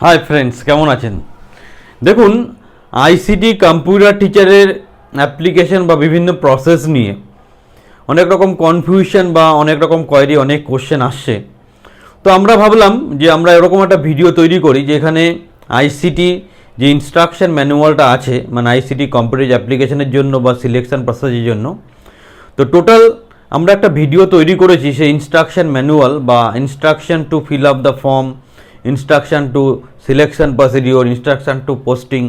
Hi friends, কেমন আছেন? দেখুন, আইসিটি কম্পিউটার টিচারের অ্যাপ্লিকেশন বা বিভিন্ন প্রসেস নিয়ে অনেক রকম কনফিউশন বা অনেক রকম কোয়েরি, অনেক কোশ্চেন আসছে। তো আমরা ভাবলাম যে আমরা এরকম একটা ভিডিও তৈরি করি যেখানে আইসিটি যে ইনস্ট্রাকশন ম্যানুয়ালটা আছে, মানে আইসিটি কম্পিউটার অ্যাপ্লিকেশনের জন্য বা সিলেকশন প্রসেসের জন্য, তো টোটাল আমরা একটা ভিডিও তৈরি করেছি সেই ইনস্ট্রাকশন ম্যানুয়াল বা instruction to fill up the form, instruction to selection procedure, instruction to posting,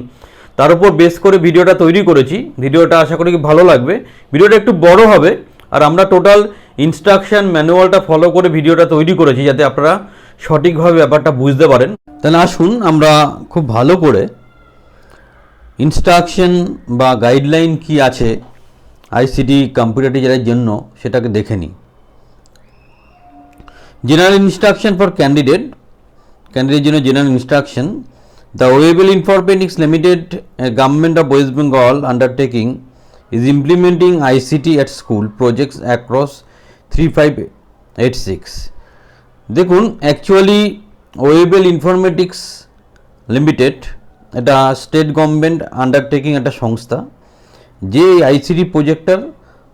তার উপর বেস করে ভিডিওটা তৈরি করেছি। ভিডিওটা আশা করি ভালো লাগবে। ভিডিওটা একটু বড় হবে, আর আমরা টোটাল ইনস্ট্রাকশন ম্যানুয়ালটা ফলো করে ভিডিওটা তৈরি করেছি যাতে আপনারা সঠিকভাবে ব্যাপারটা বুঝতে পারেন। তাহলে আসুন আমরা খুব ভালো করে ইনস্ট্রাকশন বা গাইডলাইন কি আছে আইসিটি কম্পিউটার টিচারের জন্য সেটাকে দেখে নিই। জেনারেল ইনস্ট্রাকশন ফর ক্যান্ডিডেটের জন্য general instruction. The Webel informatics limited, government of West Bengal undertaking, is implementing ICT at school projects across 3586. দেখুন, অ্যাকচুয়ালি ওয়েবল ইনফরমেটিক্স লিমিটেড এটা স্টেট গভর্নমেন্ট আন্ডারটেকিং একটা সংস্থা, যে আইসিটি প্রজেক্টটার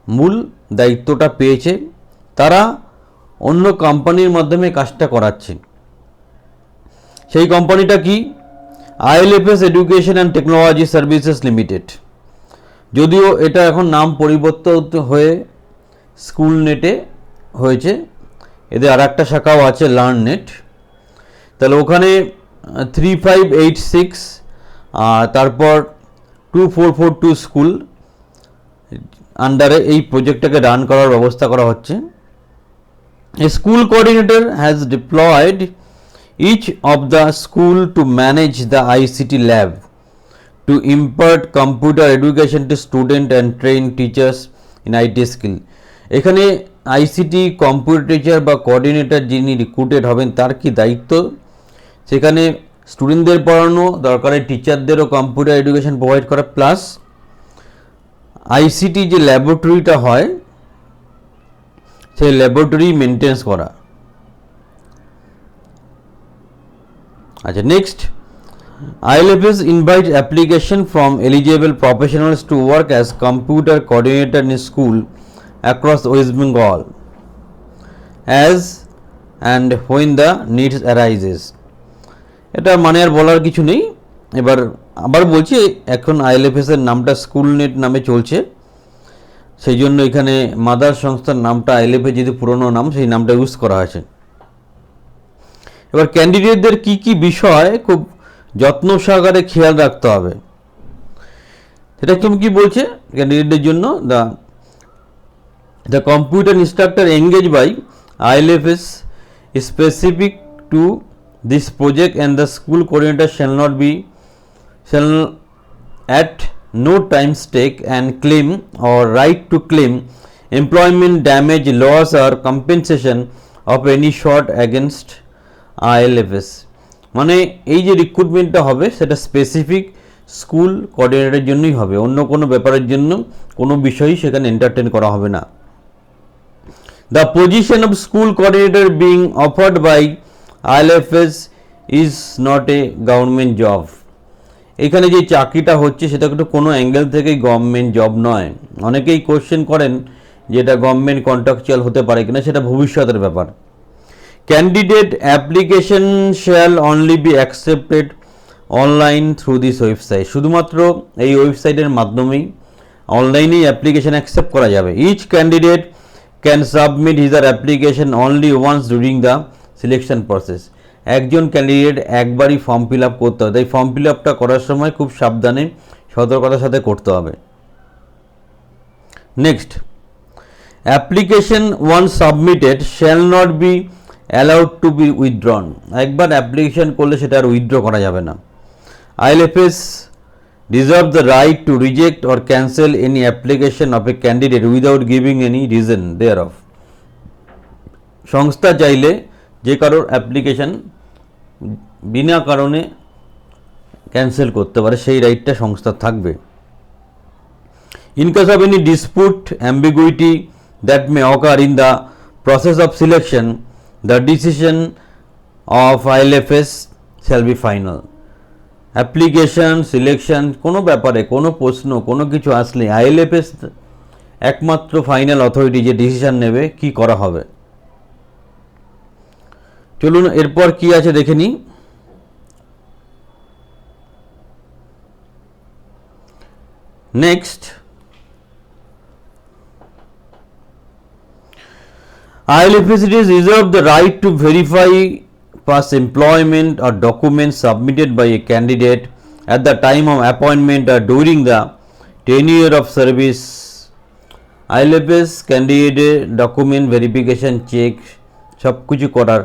মূল দায়িত্বটা পেয়েছে। তারা অন্য কোম্পানির মাধ্যমে কাজটা করাচ্ছে। সেই কোম্পানিটা কি? ILFS education and technology services limited. যদিও এটা এখন নাম পরিবর্তিত হয়ে স্কুল নেটে হয়েছে, এদের আর একটা শাখাও আছে লার্ননেট। তাহলে ওখানে 3586 আর তারপর 2442 স্কুল আন্ডারে এই প্রজেক্টটাকে রান করার ব্যবস্থা করা হচ্ছে। A school coordinator has deployed each of the school to manage the ICT lab, to impart computer education to student and train teachers in IT skill. এখানে আইসিটি কম্পিউটার টিচার বা coordinator যিনি recruited হবেন তার কি দায়িত্ব? সেখানে স্টুডেন্টদের পড়ানো, দরকারে টিচারদেরও কম্পিউটার এডুকেশন প্রোভাইড করা, প্লাস আইসিটি যে ল্যাবরেটরিটা হয় সেই ল্যাবরেটরি মেনটেন্স করা। আচ্ছা, next, ILFS invites application from eligible professionals to work as computer coordinator in school across West Bengal as and when the needs arises. এটা মানে আর বলার কিছু নেই। এবার আবার বলছি, এখন ILFS এর নামটা স্কুল নেট নামে চলছে, সেই জন্য এখানে মাদার সংস্থার নামটা ILFS যেহেতু পুরনো নাম, সেই নামটা ইউজ করা হয়েছে। এবার ক্যান্ডিডেটদের কি কি বিষয় খুব যত্ন সহকারে খেয়াল রাখতে হবে, এটা তুমি কি বলছে ক্যান্ডিডেটদের জন্য? The computer instructor engage by ILFS specific to this project and the school coordinator shall at no time stake and claim or right to claim employment damage, loss or compensation of any sort against ILFS. মানে এই যে রিক্রুটমেন্টটা হবে সেটা specific school কোঅর্ডিনেটরের জন্যই হবে, অন্য কোনো ব্যাপারের জন্য কোনো বিষয়ই সেখানে এন্টারটেন করা হবে না। The position of school coordinator being offered by ILFS is not a government job. এখানে যে চাকরিটা হচ্ছে সেটা কিন্তু কোনো অ্যাঙ্গেল থেকেই গভর্নমেন্ট জব নয়। অনেকেই কোশ্চেন করেন যে এটা গভর্নমেন্ট কন্ট্রাকচুয়াল হতে পারে কিনা, সেটা ভবিষ্যতের ব্যাপার। Candidate application shall only be accepted online through this website. শুধুমাত্র এই ওয়েবসাইটের মাধ্যমেই অনলাইনেই অ্যাপ্লিকেশন অ্যাকসেপ্ট করা যাবে। Each candidate can submit his application only once during the selection process. একজন ক্যান্ডিডেট একবারই ফর্ম ফিল আপ করতে হবে, তাই ফর্ম ফিল আপটা করার সময় খুব সাবধানে সতর্কতার সাথে করতে হবে। Next, application once submitted shall not be allowed to be withdrawn. একবার অ্যাপ্লিকেশন করলে সেটা আর উইথড্র করা যাবে না। ILFS reserve the right to reject or cancel any application of a candidate without giving any reason thereof. সংস্থা চাইলে যে কারোর অ্যাপ্লিকেশন বিনা কারণে ক্যান্সেল করতে পারে, সেই রাইটটা সংস্থা থাকবে। In case of any dispute, ambiguity that may occur in the process of selection, the decision of ILFS shall be final. Application selection কোনো ব্যাপারে কোনো প্রশ্ন কোনো কিছু আসলে আইএলএফএস একমাত্র ফাইনাল অথরিটি যে ডিসিশন নেবে কি করা হবে। চলুন এরপর কি আছে দেখে নিই। Next, ILFS is reserved the right to verify past employment or documents submitted by a candidate at the time of appointment or during the tenure of service. ILFS candidate document verification check সব কিছু করার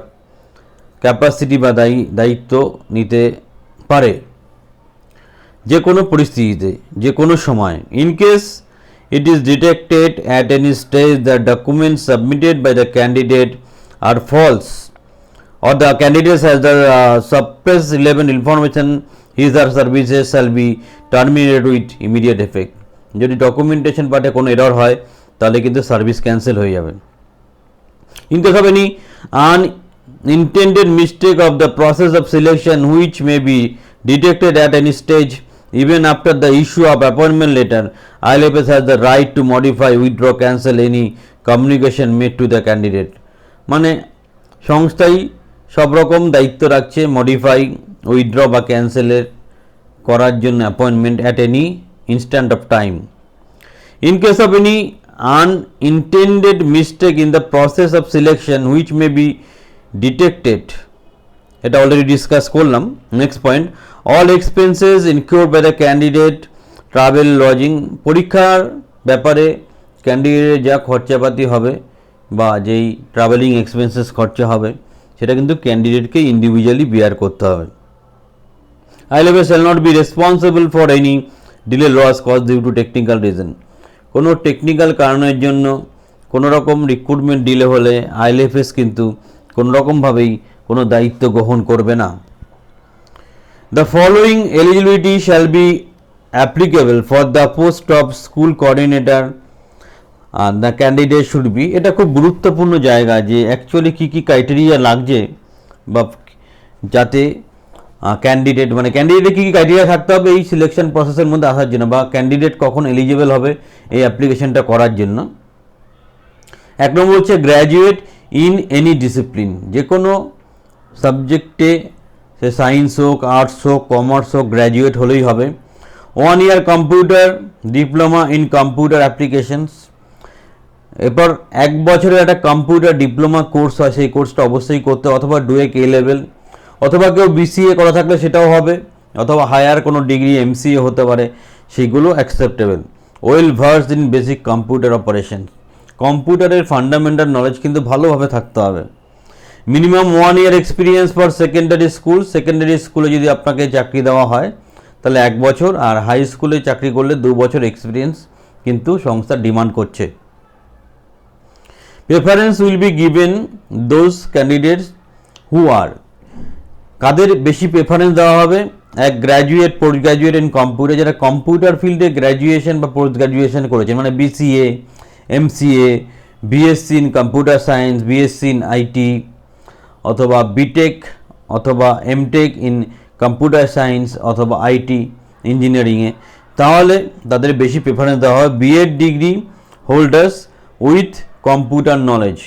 capacity বা দায়িত্ব নিতে পারে যে কোনো পরিস্থিতিতে যে কোনো সময়। In case it is detected at any stage that documents submitted by the candidate are false or the candidate has the suppressed relevant information, his or services shall be terminated with immediate effect. যদি documentation পার্টে কোনো error হয় তাহলে কিন্তু service cancel হয়ে যাবে। In case of any unintended mistake of the process of selection which may be detected at any stage even after the issue of appointment letter, ILFS has the right to modify, withdraw, cancel any communication made to the candidate. মানে সংস্থাই সব রকম দায়িত্ব রাখছে modify, withdraw বা ক্যান্সেলের করার জন্য appointment at any instant of time. In case of any unintended mistake in the process of selection which may be detected, এটা অলরেডি ডিসকাস করলাম। Next point, all expenses incurred by the candidate, travel, lodging, পরীক্ষার ব্যাপারে ক্যান্ডিডেটের যা খরচাপাতি হবে বা যেই ট্রাভেলিং এক্সপেন্সেস খরচা হবে সেটা কিন্তু ক্যান্ডিডেটকে ইন্ডিভিজুয়ালি বিয়ার করতে হবে। ILFS shall not be responsible for any delay loss caused due to technical reason. কোনো টেকনিক্যাল কারণের জন্য কোনো রকম রিক্রুটমেন্ট ডিলে হলে ILFS কিন্তু কোনো রকমভাবেই কোনো দায়িত্ব গ্রহণ করবে না। The following eligibility shall be applicable for the post of school coordinator. The candidate should be, এটা খুব গুরুত্বপূর্ণ জায়গা যে অ্যাকচুয়ালি কী কী ক্রাইটেরিয়া লাগছে বা যাতে ক্যান্ডিডেট মানে ক্যান্ডিডেটের কী কী ক্রাইটেরিয়া থাকতে হবে এই সিলেকশন প্রসেসের মধ্যে আসার জন্য বা ক্যান্ডিডেট কখন এলিজিবল হবে এই অ্যাপ্লিকেশনটা করার জন্য। এক নম্বর হচ্ছে গ্র্যাজুয়েট ইন এনি ডিসিপ্লিন, যে কোনো সাবজেক্টে সে সায়েন্স হোক, আর্টস হোক, কমার্স হোক, গ্র্যাজুয়েট হলেই হবে। 1 year computer diploma in computer applications, এরপর 1 বছরের একটা কম্পিউটার ডিপ্লোমা কোর্স হয় সেই কোর্সটা অবশ্যই করতে, অথবা ডুয়েক এ লেভেল, অথবা কেউ BCA করা থাকলে সেটাও হবে, অথবা হায়ার কোনো ডিগ্রি MCA হতে পারে, সেগুলো acceptable. Well versed in basic computer operation, কম্পিউটারের ফান্ডামেন্টাল নলেজ কিন্তু ভালোভাবে থাকতে হবে। Minimum 1 year experience for secondary school, secondary স্কুলে যদি আপনাকে চাকরি দেওয়া হয় তাহলে 1 বছর, আর হাই স্কুলে চাকরি করলে 2 বছর এক্সপিরিয়েন্স কিন্তু সংস্থা ডিমান্ড করছে। Preference will be given those candidates who are, কাদের বেশি প্রেফারেন্স দেওয়া হবে? এক graduate, post graduate in computer, যারা কম্পিউটার ফিল্ডে গ্র্যাজুয়েশন বা পোস্ট গ্র্যাজুয়েশন করেছেন, মানে BCA, MCA, BSc in computer science, BSc in IT, অথবা BTech অথবা MTech ইন কম্পিউটার সায়েন্স অথবা IT ইঞ্জিনিয়ারিংয়ে, তাহলে তাদের বেশি প্রেফারেন্স দেওয়া হয়। B.Ed degree holders with computer knowledge,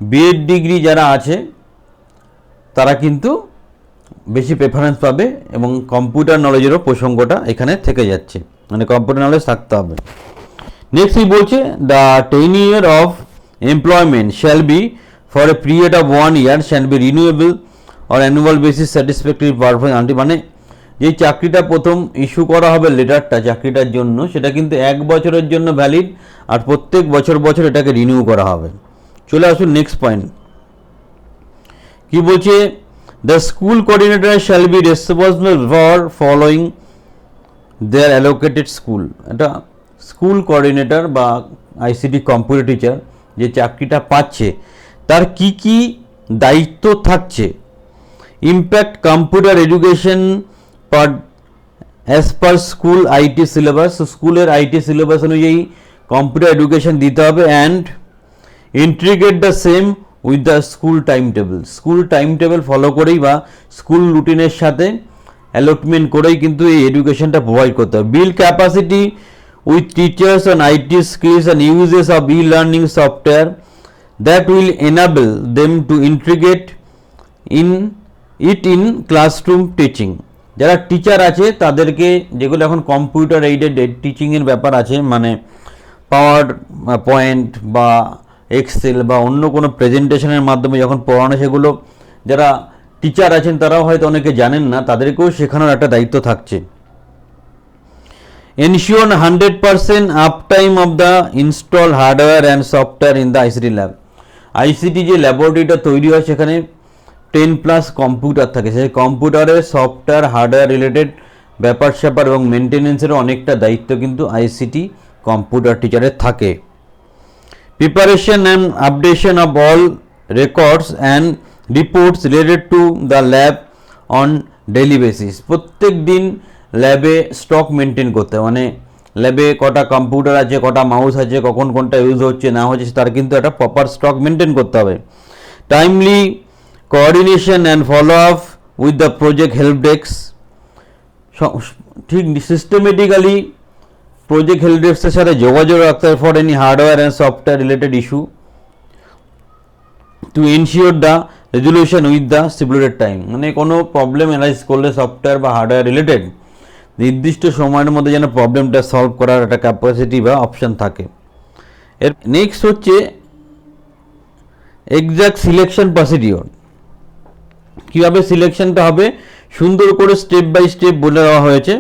B.Ed degree যারা আছে তারা কিন্তু বেশি প্রেফারেন্স পাবে এবং কম্পিউটার নলেজেরও প্রসঙ্গটা এখানে থেকে যাচ্ছে, মানে কম্পিউটার নলেজ থাকতে হবে। নেক্সট এই বলছে the tenure of employment shall be for a period of 1 year shall be renewable or annual basis satisfactory performance, মানে যেই চাকরিটা প্রথম ইস্যু করা হবে লেটারটা চাকরিটার জন্য সেটা কিন্তু 1 বছরের জন্য ভ্যালিড, আর প্রত্যেক বছর বছর এটাকে রিনিউ করা হবে। চলে আসুন নেক্সট পয়েন্ট, কি বলছে? The school coordinator shall be responsible for following their allocated school. এটা স্কুল কোঅর্ডিনেটর বা ICT কম্পিউটার টিচার যে চাকরিটা পাচ্ছে তার কি কি দায়িত্ব থাকছে? Impact computer education per as per school IT syllabus, স্কুলের IT সিলেবাস অনুযায়ী কম্পিউটার এডুকেশন দিতে হবে, and integrate the same with the school time table follow করেই বা স্কুল রুটিনের সাথে অ্যালটমেন্ট করেই কিন্তু এই এডুকেশনটা প্রোভাইড করতে হবে। Build capacity with teachers on IT skills and uses of e-learning software that will enable them to integrate in classroom teaching. যারা টিচার আছে তাদেরকে, যেগুলো এখন কম্পিউটার এইডেড টিচিংয়ের ব্যাপার আছে, মানে পাওয়ার পয়েন্ট বা এক্সেল বা অন্য কোনো প্রেজেন্টেশনের মাধ্যমে যখন পড়ানো, সেগুলো যারা টিচার আছেন তারাও হয়তো অনেকে জানেন না, তাদেরকেও শেখানোর একটা দায়িত্ব থাকছে। Ensure 100% uptime of the install hardware and software in the ICT lab. ICT যে ল্যাবরেটরিটা তৈরি হয় সেখানে 10+ কম্পিউটার থাকে, সেই কম্পিউটারের সফটওয়্যার হার্ডওয়্যার রিলেটেড ব্যাপার স্যাপার এবং মেনটেনেন্সেরও অনেকটা দায়িত্ব কিন্তু আইসিটি কম্পিউটার টিচারের থাকে। Preparation and updation of all records and reports related to the lab on daily basis. প্রত্যেক দিন ল্যাবে স্টক মেনটেন করতে হয়, মানে ল্যাবে কটা কম্পিউটার আছে, কটা মাউস আছে, কখন কোনটা ইউজ হচ্ছে না হচ্ছে, তার কিন্তু একটা প্রপার স্টক মেনটেন করতে হবে। Timely coordination and follow up with the project help desk. ঠিক সিস্টেমেটিক্যালি প্রজেক্ট হেল্প ডেস্কের সাথে যোগাযোগ রাখতে হবে for any hardware and software related issue to ensure the resolution with the stipulated time. মানে কোনো প্রবলেম অ্যানালাইজ করলে সফটওয়্যার বা হার্ডওয়্যার রিলেটেড নির্দিষ্ট সময়ের মধ্যে যেন প্রবলেমটা সলভ করার একটা ক্যাপাসিটি বা অপশান থাকে। এর নেক্সট হচ্ছে এক্সাক্ট সিলেকশন প্রসিডিওর। কীভাবে সিলেকশনটা হবে সুন্দর করে স্টেপ বাই স্টেপ বলে দেওয়া হয়েছে।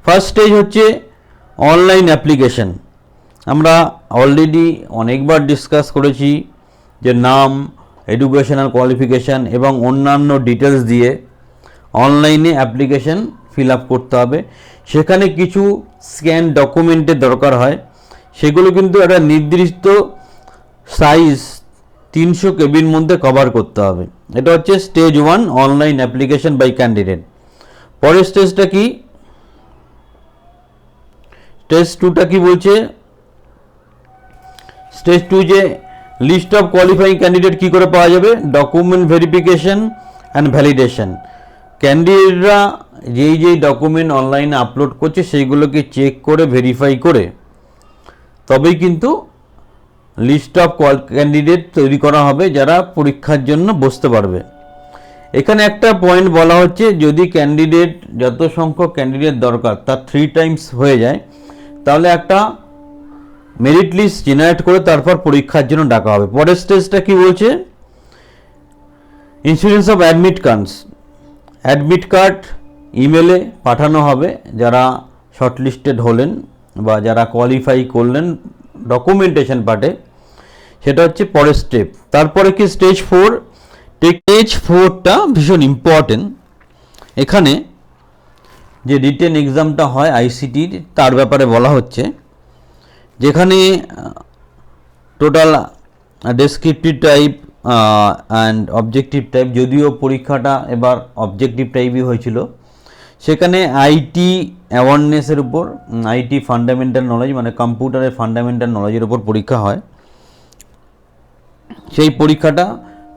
ফার্স্ট স্টেজ হচ্ছে অনলাইন অ্যাপ্লিকেশন। আমরা অলরেডি অনেকবার ডিসকাস করেছি যে নাম, এডুকেশনাল কোয়ালিফিকেশান এবং অন্যান্য ডিটেলস দিয়ে অনলাইনে অ্যাপ্লিকেশন ফিল আপ করতে হবে। সেখানে কিছু স্ক্যান ডকুমেন্টের দরকার হয়, সেগুলো কিন্তু একটা নির্দিষ্ট সাইজ 300 কেবির মধ্যে কভার করতে হবে। এটা হচ্ছে stage 1 online application by candidate. পরের স্টেজটা কি, স্টেজ 2টা কি বলছে, স্টেজ 2 যে লিস্ট অফ কোয়ালিফাইং ক্যান্ডিডেট কী করে পাওয়া যাবে, ডকুমেন্ট ভেরিফিকেশন অ্যান্ড ভ্যালিডেশন। ক্যান্ডিডেটরা যেই ডকুমেন্ট অনলাইনে আপলোড করছে সেইগুলোকে চেক করে ভেরিফাই করে তবেই কিন্তু লিস্ট অফ ক্যান্ডিডেট তৈরি করা হবে যারা পরীক্ষার জন্য বসতে পারবে। এখানে একটা পয়েন্ট বলা হচ্ছে, যদি ক্যান্ডিডেট যত সংখ্যক ক্যান্ডিডেট দরকার তার 3 টাইমস হয়ে যায়, তাহলে একটা মেরিট লিস্ট জেনারেট করে তারপর পরীক্ষার জন্য ডাকা হবে। পরের স্টেজটা কি বলছে, ইন্স্যুরেন্স অফ অ্যাডমিট কার্ড ইমেলে পাঠানো হবে যারা শর্টলিস্টেড হলেন বা যারা কোয়ালিফাই করলেন ডকুমেন্টেশন পার্টে, সেটা হচ্ছে পরের স্টেপ। তারপরে কি স্টেজ 4, স্টেজ 4টা ভীষণ ইম্পর্টেন্ট। এখানে যে রিটেন এক্সামটা হয় আইসিটির তার ব্যাপারে বলা হচ্ছে, যেখানে total descriptive type and objective type, যদিও পরীক্ষাটা এবার অবজেক্টিভ টাইপই হয়েছিল, সেখানে আইটি অ্যাওয়ারনেসের উপর, আইটি ফান্ডামেন্টাল নলেজ মানে কম্পিউটারের ফান্ডামেন্টাল নলেজের উপর পরীক্ষা হয়। সেই পরীক্ষাটা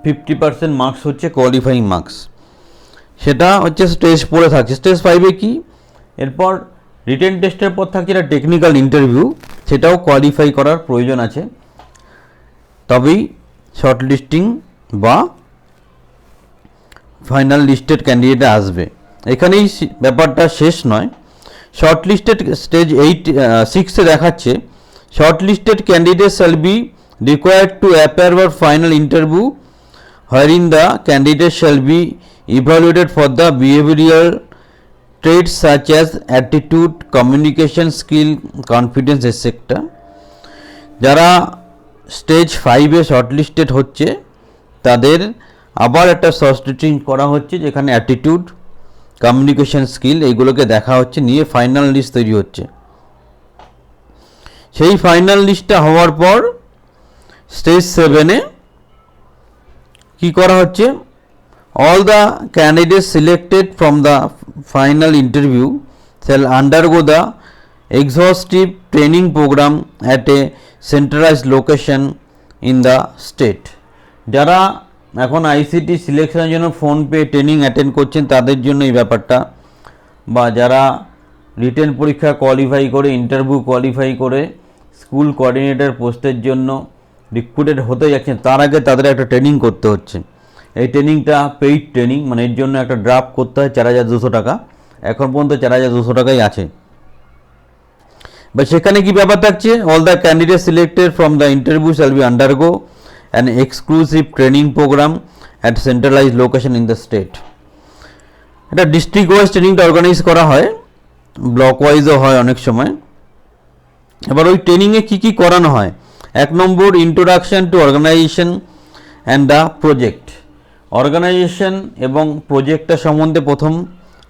50% মার্কস হচ্ছে কোয়ালিফাইং মার্কস, সেটা হচ্ছে স্টেজ 4-এ থাকছে। স্টেজ 5-এ কি, এরপর রিটেন টেস্টের পর থাকছে একটা টেকনিক্যাল ইন্টারভিউ, সেটাও কোয়ালিফাই করার প্রয়োজন আছে, তবেই শর্ট লিস্টিং বা ফাইনাল লিস্টেড ক্যান্ডিডেট আসবে। এখানেই ব্যাপারটা শেষ নয়। শর্ট লিস্টেড স্টেজ 6-এ দেখাচ্ছে, short listed candidate shall be required to appear for final interview wherein the candidate shall be evaluated for the behavioral traits such as attitude, communication skill, confidence etc. যারা stage 5-এ shortlisted হচ্ছে তাদের আবার একটা short listing করা হচ্ছে, যেখানে attitude, communication skill এইগুলোকে দেখা হচ্ছে, নিয়ে ফাইনাল লিস্ট তৈরি হচ্ছে। সেই ফাইনাল লিস্টটা হওয়ার পর স্টেজ 7-এ কি করা হচ্ছে, all the candidates selected from the final interview shall undergo the exhaustive training program at a centralized location in the state. যারা এখন আইসিটি সিলেকশনের জন্য ফোনপে ট্রেনিং অ্যাটেন্ড করছেন তাদের জন্য এই ব্যাপারটা, বা যারা রিটেন পরীক্ষা কোয়ালিফাই করে ইন্টারভিউ কোয়ালিফাই করে স্কুল কোঅর্ডিনেটর পোস্টের জন্য রিক্রুটেড হতে যাচ্ছেন, তার আগে তাদের একটা ট্রেনিং করতে হচ্ছে। এই ট্রেনিংটা পেইড ট্রেনিং, মানে এর জন্য একটা ড্রাফট করতে হয় 4,200 টাকা। এখন পর্যন্ত 4,200 টাকাই আছে। বা সেখানে কি ব্যাপার থাকছে, all the candidate selected from the interview shall be undergo an exclusive training programme at centralise location in the state. এটা ডিস্ট্রিক্ট ওয়াইজ ট্রেনিংটা অর্গানাইজ করা হয়, ব্লক ওয়াইজও হয় অনেক সময়। এবার ওই ট্রেনিংয়ে কী কী করানো হয়, 1 নম্বর introduction to organisation and the project. Organisation এবং প্রজেক্টটা সম্বন্ধে প্রথম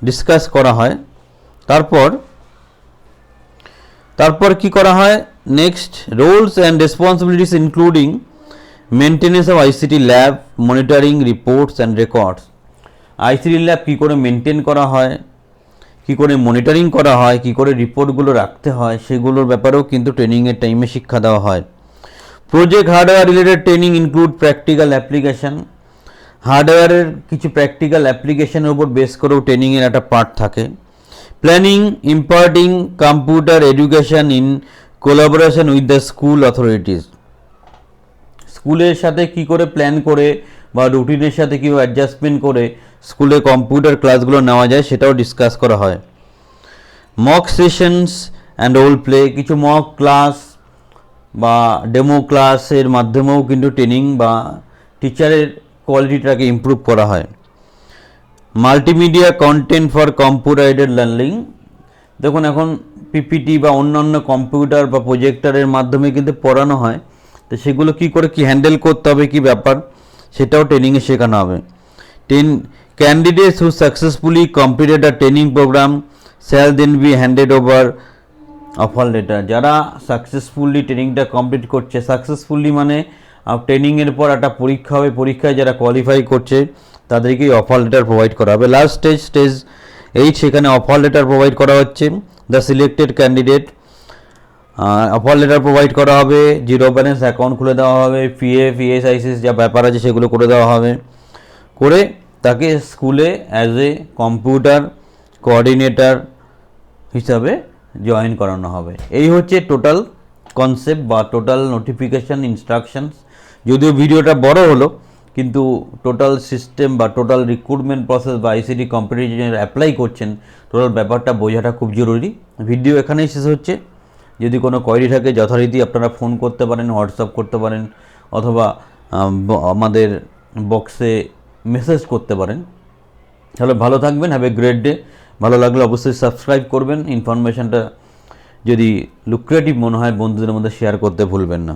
ডিসকাস করা হয়। তারপর কি করা হয়, next roles and responsibilities including maintenance of ICT lab, monitoring reports and records. ICT lab কী করে মেনটেন করা হয়, কী করে মনিটরিং করা হয়, কী করে রিপোর্টগুলো রাখতে হয়, সেগুলোর ব্যাপারেও কিন্তু ট্রেনিংয়ের টাইমে শিক্ষা দেওয়া হয়। Project hardware related training include practical application. হার্ডওয়্যারের কিছু প্র্যাকটিক্যাল অ্যাপ্লিকেশনের উপর বেস করেও ট্রেনিংয়ের একটা পার্ট থাকে। Planning imparting computer education in collaboration with the school authorities. স্কুলের সাথে কি করে প্ল্যান করে বা রুটিনের সাথে কীভাবে অ্যাডজাস্টমেন্ট করে স্কুলে কম্পিউটার ক্লাসগুলো নেওয়া যায় সেটাও ডিসকাস করা হয়। Mock sessions and role play, কিছু মক ক্লাস বা ডেমো ক্লাসের মাধ্যমেও কিন্তু ট্রেনিং বা টিচারের কোয়ালিটিটাকে ইমপ্রুভ করা হয়। Multimedia content for computer aided learning, দেখুন এখন পিপিটি বা অন্যান্য কম্পিউটার বা প্রজেক্টরের মাধ্যমে কিন্তু পড়ানো হয়, তো সেগুলো কী করে কি হ্যান্ডেল করতে হবে, কি ব্যাপার, সেটাও ট্রেনিংয়ে শেখানো হবে। Candidates who successfully completed a training programme shall then be handed over offer letter. যারা সাকসেসফুলি ট্রেনিংটা কমপ্লিট করছে, সাকসেসফুলি মানে ট্রেনিংয়ের পর একটা পরীক্ষা হবে, পরীক্ষায় যারা কোয়ালিফাই করছে তাদেরকেই অফার লেটার প্রোভাইড করা হবে। লাস্ট স্টেজ 8, সেখানে অফার লেটার প্রোভাইড করা হচ্ছে। The selected candidate offer letter provide করা হবে, জিরো ব্যালেন্স অ্যাকাউন্ট খুলে দেওয়া হবে, পিএফ ইএসআইসি যা ব্যাপার আছে সেগুলো করে দেওয়া হবে, করে তাকে স্কুলে অ্যাজ এ কম্পিউটার কোঅর্ডিনেটর হিসাবে জয়েন করানো হবে। এই হচ্ছে টোটাল কনসেপ্ট বা টোটাল নোটিফিকেশান ইনস্ট্রাকশনস। যদিও ভিডিওটা বড় হলো, কিন্তু টোটাল সিস্টেম বা টোটাল রিক্রুটমেন্ট প্রসেস বা আইসিটি কম্পিটিশনের অ্যাপ্লাই করছেন, টোটাল ব্যাপারটা বোঝাটা খুব জরুরি। ভিডিও এখানেই শেষ হচ্ছে। যদি কোনো কোয়েরি থাকে যথারীতি আপনারা ফোন করতে পারেন, হোয়াটসঅ্যাপ করতে পারেন, অথবা আমাদের বক্সে মেসেজ করতে পারেন। তাহলে ভালো থাকবেন, হ্যাভ এ গ্রেট ডে। ভালো লাগলে অবশ্যই সাবস্ক্রাইব করবেন। ইনফরমেশানটা যদি লুক্রেটিভ মনে হয় বন্ধুদের মধ্যে শেয়ার করতে ভুলবেন না।